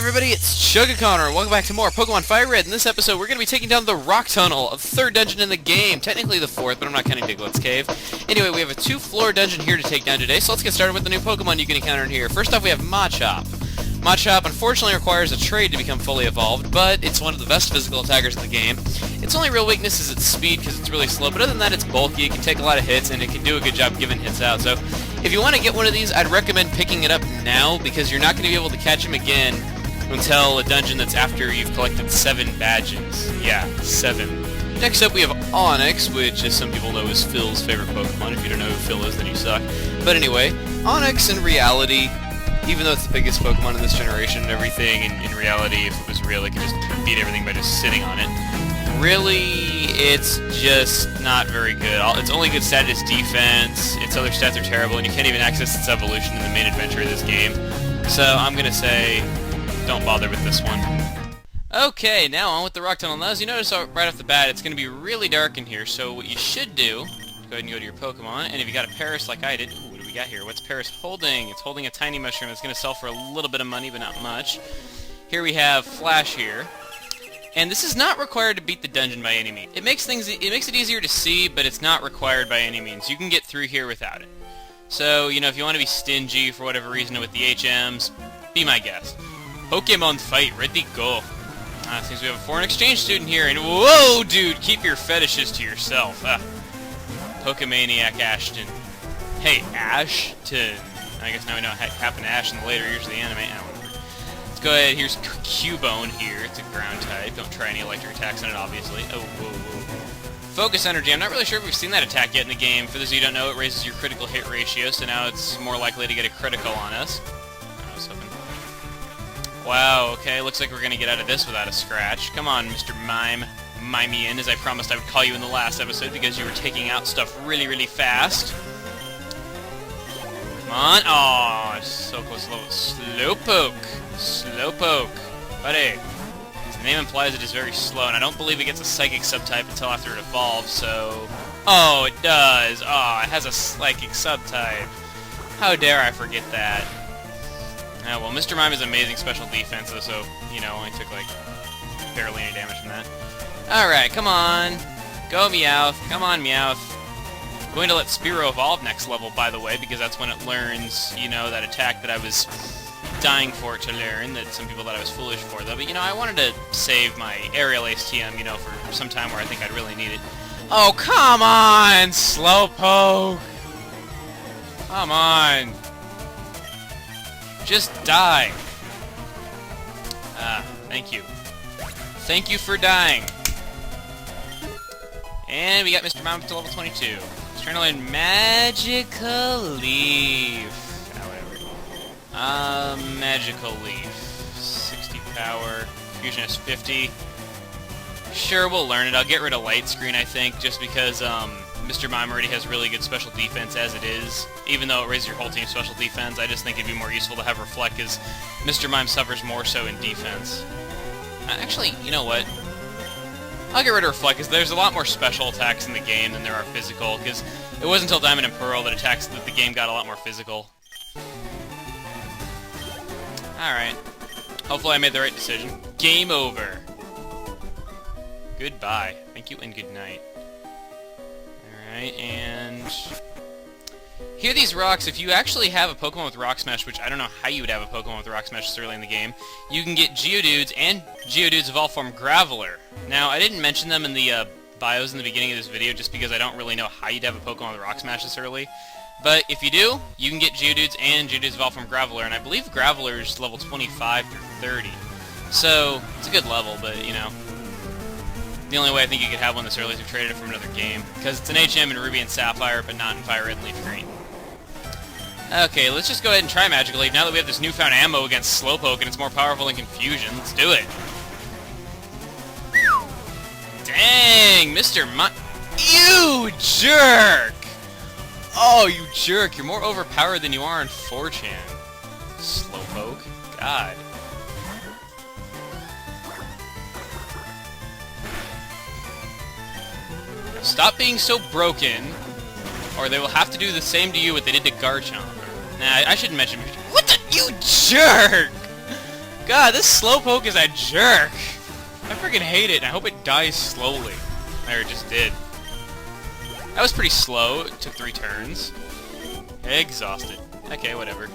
everybody, it's Connor, and welcome back to more Pokemon FireRed. In this episode, we're going to be taking down the Rock Tunnel, a third dungeon in the game. Technically the fourth, but I'm not counting Diglett's Cave. Anyway, we have a two-floor dungeon here to take down today, so let's get started with the new Pokemon you can encounter in here. First off, we have Macho. Macho unfortunately requires a trade to become fully evolved, but it's one of the best physical attackers in the game. Its only real weakness is its speed, because it's really slow, but other than that, it's bulky, it can take a lot of hits, and it can do a good job giving hits out. So, if you want to get one of these, I'd recommend picking it up now, because you're not going to be able to catch him again until a dungeon that's after you've collected 7 badges. Yeah, 7. Next up we have Onyx, which as some people know is Phil's favorite Pokemon. If you don't know who Phil is, then you suck. But anyway, Onyx in reality, even though it's the biggest Pokemon in this generation and everything, in reality, if it was real, it could just beat everything by just sitting on it. Really, it's just not very good. Its only good stat is defense, its other stats are terrible, and you can't even access its evolution in the main adventure of this game. So I'm gonna say, don't bother with this one. Okay, now on with the Rock Tunnel. Now, as you notice right off the bat, it's going to be really dark in here, so what you should do, go ahead and go to your Pokemon, and if you got a Paris like I did, ooh, what do we got here? What's Paris holding? It's holding a tiny mushroom. It's going to sell for a little bit of money, but not much. Here we have Flash here. And this is not required to beat the dungeon by any means. It makes it easier to see, but it's not required by any means. You can get through here without it. So, you know, if you want to be stingy for whatever reason with the HMs, be my guest. Pokemon fight, ready, go. Seems we have a foreign exchange student here, and whoa, dude, keep your fetishes to yourself. Pokemaniac Ashton. Hey, Ashton. I guess now we know what happened to Ash in the later years of the anime. Let's go ahead, here's Cubone here. It's a ground type. Don't try any electric attacks on it, obviously. Oh, whoa, whoa. Focus Energy. I'm not really sure if we've seen that attack yet in the game. For those of you who don't know, it raises your critical hit ratio, so now it's more likely to get a critical on us. I was hoping. Wow, okay, looks like we're gonna get out of this without a scratch. Come on, Mr. Mime. Mime me in, as I promised I would call you in the last episode, because you were taking out stuff really, really fast. Come on. Oh, so close to level. Slowpoke. Slowpoke. Buddy. As the name implies, it is very slow, and I don't believe it gets a Psychic subtype until after it evolves, so... Oh, it does. Oh, it has a Psychic subtype. How dare I forget that. Oh, well, Mr. Mime is amazing special defense, though, so, you know, I took, like, barely any damage from that. Alright, come on. Go, Meowth. Come on, Meowth. I'm going to let Spearow evolve next level, by the way, because that's when it learns, you know, that attack that I was dying for it to learn, that some people thought I was foolish for, though. But, you know, I wanted to save my Aerial Ace TM, you know, for some time where I think I'd really need it. Oh, come on, Slowpoke! Come on. Just die. Thank you. Thank you for dying. And we got Mr. Mime up to level 22. He's trying to learn Magical Leaf. Whatever. Magical Leaf. 60 power. Fusion is 50. Sure, we'll learn it. I'll get rid of Light Screen, I think, just because, Mr. Mime already has really good special defense as it is. Even though it raises your whole team's special defense, I just think it'd be more useful to have Reflect, because Mr. Mime suffers more so in defense. Actually, you know what? I'll get rid of Reflect, because there's a lot more special attacks in the game than there are physical, because it wasn't until Diamond and Pearl that the game got a lot more physical. Alright. Hopefully I made the right decision. Game over. Goodbye. Thank you and good night. Alright, and... Here are these rocks. If you actually have a Pokemon with Rock Smash, which I don't know how you would have a Pokemon with Rock Smash this early in the game, you can get Geodudes and Geodudes Evolve Form Graveler. Now, I didn't mention them in the bios in the beginning of this video just because I don't really know how you'd have a Pokemon with Rock Smash this early. But if you do, you can get Geodudes and Geodudes Evolve Form Graveler, and I believe Graveler's level 25 through 30. So, it's a good level, but, you know... The only way I think you could have one this early is if you traded it from another game, because it's an HM in Ruby and Sapphire, but not in FireRed and Leaf Green. Okay, let's just go ahead and try Magical Leaf now that we have this newfound ammo against Slowpoke and it's more powerful than Confusion. Let's do it. Dang, Mr. You jerk! Oh, you jerk. You're more overpowered than you are in 4chan. Slowpoke. God. Stop being so broken, or they will have to do the same to you what they did to Garchomp. Nah, I shouldn't mention... What the... You jerk! God, this Slowpoke is a jerk! I freaking hate it, and I hope it dies slowly. There, it just did. That was pretty slow. It took 3 turns. Exhausted. Okay, whatever.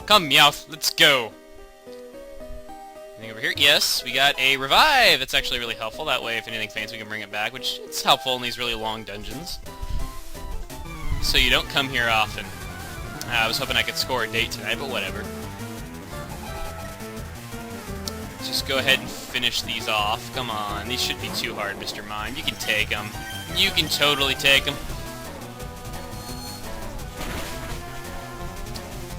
Come, Meowth, let's go! Anything over here? Yes, we got a revive! That's actually really helpful. That way, if anything faints, we can bring it back, which is helpful in these really long dungeons. So you don't come here often. I was hoping I could score a date tonight, but whatever. Just go ahead and finish these off. Come on, these shouldn't be too hard, Mr. Mime. You can take them. You can totally take them.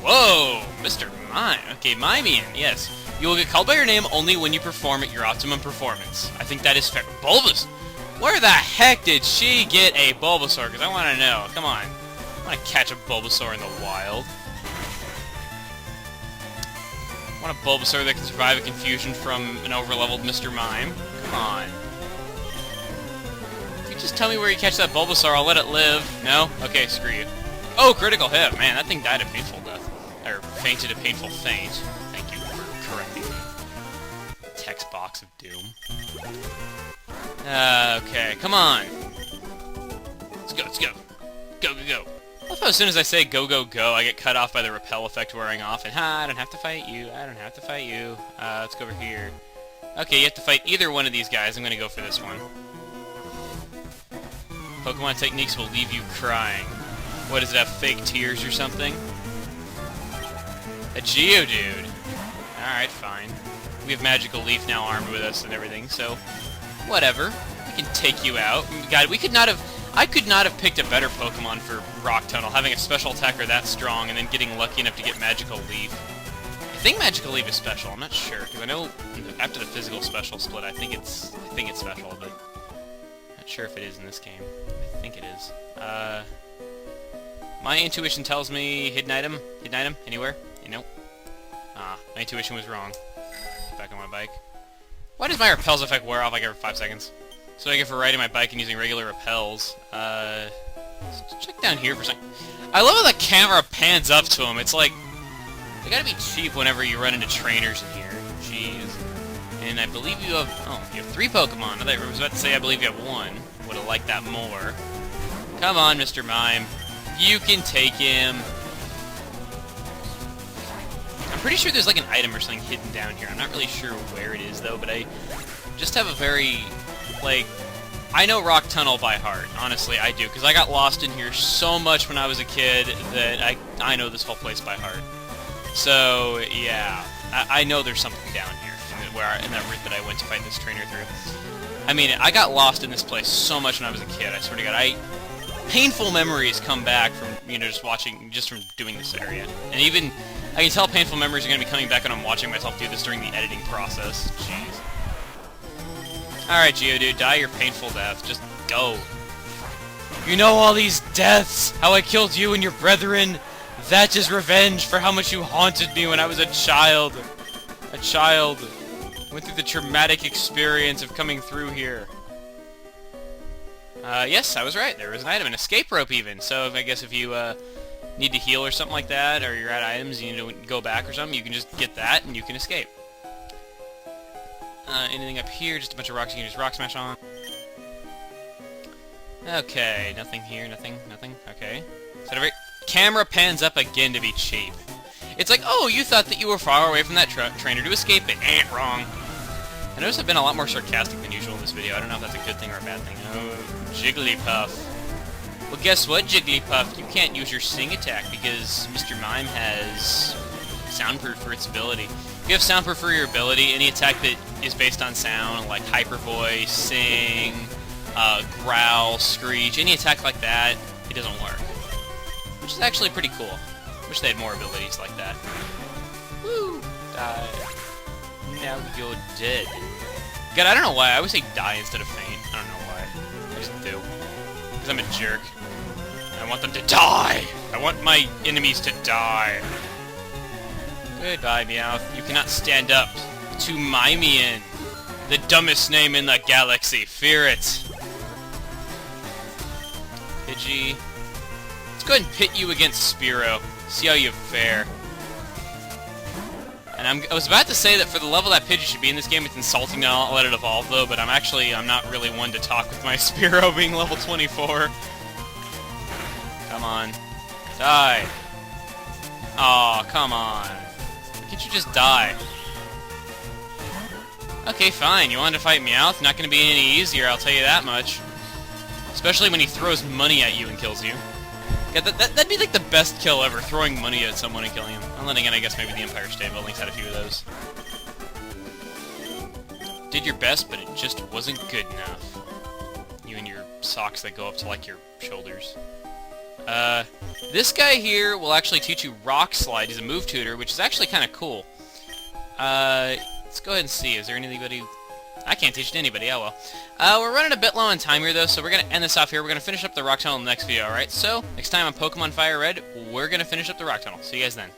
Whoa, Mr. Mime. Okay, Mimian, yes. You will get called by your name only when you perform at your optimum performance. I think that is fair. Bulbous! Where the heck did she get a Bulbasaur? Because I want to know. Come on. I want to catch a Bulbasaur in the wild. I want a Bulbasaur that can survive a confusion from an overleveled Mr. Mime. Come on. If you just tell me where you catch that Bulbasaur, I'll let it live. No? Okay, screw you. Oh, critical hit. Man, that thing died a painful death. Or fainted a painful faint. Thank you for correcting me. Text box of doom. Okay, come on. Let's go, let's go. Go, go, go. I love how as soon as I say go, go, go, I get cut off by the repel effect wearing off, and I don't have to fight you, I don't have to fight you. Let's go over here. Okay, you have to fight either one of these guys. I'm gonna go for this one. Pokemon techniques will leave you crying. What, does it have fake tears or something? A Geodude. Alright, fine. We have Magical Leaf now armed with us and everything, so whatever. We can take you out. God, we could not have... I could not have picked a better Pokemon for Rock Tunnel, having a special attacker that strong and then getting lucky enough to get Magical Leaf. I think Magical Leaf is special, I'm not sure, because I know after the physical special split, I think it's special, but not sure if it is in this game. I think it is. My intuition tells me hidden item, anywhere? You know? My intuition was wrong. Get back on my bike. Why does my repels effect wear off like every 5 seconds? So I get for riding my bike and using regular repels. Let's check down here for a second. I love how the camera pans up to him. It's like, they gotta be cheap whenever you run into trainers in here. Jeez. And I believe you have, oh, you have 3 Pokemon. I was about to say I believe you have 1. Would have liked that more. Come on, Mr. Mime. You can take him. I'm pretty sure there's like an item or something hidden down here. I'm not really sure where it is though, but I just have a very, like, I know Rock Tunnel by heart. Honestly, I do, because I got lost in here so much when I was a kid that I know this whole place by heart. So, yeah, I know there's something down here in that route that I went to fight this trainer through. I mean, I got lost in this place so much when I was a kid, I swear to God. Painful memories come back from, you know, just from doing this area. And even, I can tell painful memories are going to be coming back when I'm watching myself do this during the editing process. Jeez. Alright, Geodude, die your painful death. Just go. You know all these deaths, how I killed you and your brethren. That is revenge for how much you haunted me when I was a child. A child. Went through the traumatic experience of coming through here. Yes, I was right. There was an item, an escape rope even. So I guess if you need to heal or something like that, or you're out of items, you need to go back or something, you can just get that and you can escape. Anything up here? Just a bunch of rocks you can just rock smash on. Okay, nothing here, nothing. Okay. So every camera pans up again to be cheap. It's like, oh, you thought that you were far away from that trainer to escape it. Wrong. I notice I've been a lot more sarcastic than usual in this video. I don't know if that's a good thing or a bad thing. Oh, Jigglypuff. Well, guess what, Jigglypuff? You can't use your Sing attack because Mr. Mime has soundproof for its ability. If you have soundproof for your ability, any attack that is based on sound, like Hyper Voice, Sing, Growl, Screech, any attack like that, it doesn't work. Which is actually pretty cool. Wish they had more abilities like that. Woo! Die. Now you're dead. God, I don't know why. I always say die instead of faint. I don't know why. I just do. Because I'm a jerk. I want them to die! I want my enemies to die! Goodbye, Meowth. You cannot stand up to Mimian, the dumbest name in the galaxy. Fear it. Pidgey. Let's go ahead and pit you against Spearow. See how you fare. And I was about to say that for the level that Pidgey should be in this game, it's insulting to not let it evolve, though, but I'm not really one to talk with my Spearow being level 24. Come on. Die. Aw, come on. Why can't you just die? Okay, fine. You wanted to fight Meowth? Not gonna be any easier, I'll tell you that much. Especially when he throws money at you and kills you. Yeah, that'd be like the best kill ever, throwing money at someone and killing him. And then again, I guess maybe the Empire State Building's had a few of those. Did your best, but it just wasn't good enough. You and your socks that go up to, like, your shoulders. This guy here will actually teach you Rock Slide. He's a move tutor, which is actually kind of cool. Let's go ahead and see. Is there anybody... I can't teach it to anybody, oh well. We're running a bit low on time here, though, so we're going to end this off here. We're going to finish up the Rock Tunnel in the next video, alright? So, next time on Pokemon FireRed, we're going to finish up the Rock Tunnel. See you guys then.